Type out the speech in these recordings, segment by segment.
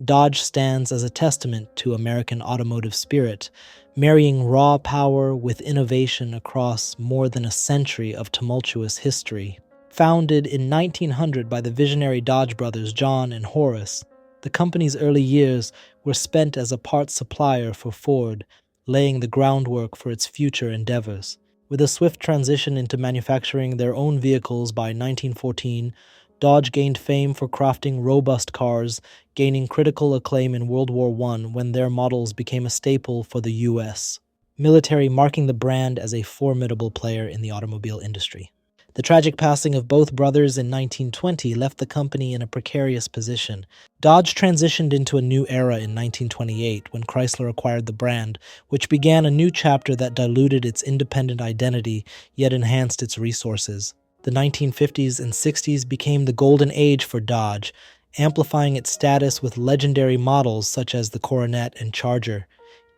Dodge stands as a testament to American automotive spirit, marrying raw power with innovation across more than a century of tumultuous history. Founded in 1900 by the visionary Dodge brothers John and Horace, the company's early years were spent as a parts supplier for Ford, laying the groundwork for its future endeavors. With a swift transition into manufacturing their own vehicles by 1914, Dodge gained fame for crafting robust cars, gaining critical acclaim in World War I when their models became a staple for the U.S. military, marking the brand as a formidable player in the automobile industry. The tragic passing of both brothers in 1920 left the company in a precarious position. Dodge transitioned into a new era in 1928 when Chrysler acquired the brand, which began a new chapter that diluted its independent identity yet enhanced its resources. The 1950s and 60s became the golden age for Dodge, amplifying its status with legendary models such as the Coronet and Charger,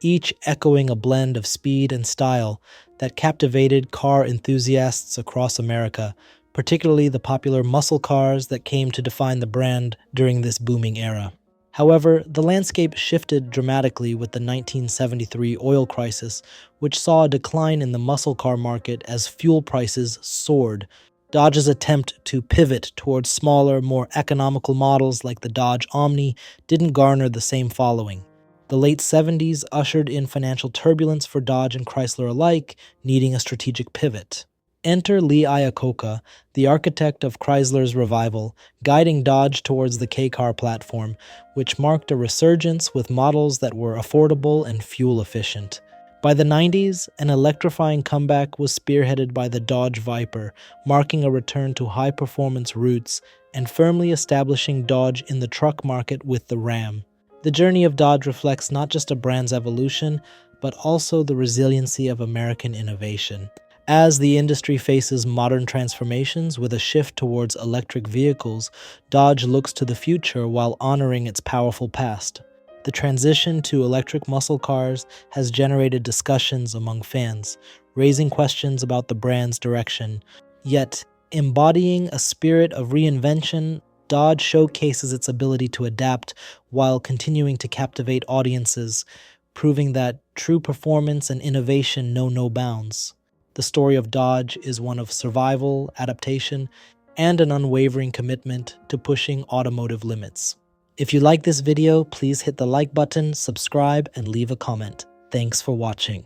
each echoing a blend of speed and style that captivated car enthusiasts across America, particularly the popular muscle cars that came to define the brand during this booming era. However, the landscape shifted dramatically with the 1973 oil crisis, which saw a decline in the muscle car market as fuel prices soared. Dodge's attempt to pivot towards smaller, more economical models like the Dodge Omni didn't garner the same following. The late 70s ushered in financial turbulence for Dodge and Chrysler alike, needing a strategic pivot. Enter Lee Iacocca, the architect of Chrysler's revival, guiding Dodge towards the K-car platform, which marked a resurgence with models that were affordable and fuel-efficient. By the 90s, an electrifying comeback was spearheaded by the Dodge Viper, marking a return to high-performance roots and firmly establishing Dodge in the truck market with the Ram. The journey of Dodge reflects not just a brand's evolution, but also the resiliency of American innovation. As the industry faces modern transformations with a shift towards electric vehicles, Dodge looks to the future while honoring its powerful past. The transition to electric muscle cars has generated discussions among fans, raising questions about the brand's direction. Yet, embodying a spirit of reinvention, Dodge showcases its ability to adapt while continuing to captivate audiences, proving that true performance and innovation know no bounds. The story of Dodge is one of survival, adaptation, and an unwavering commitment to pushing automotive limits. If you like this video, please hit the like button, subscribe, and leave a comment. Thanks for watching.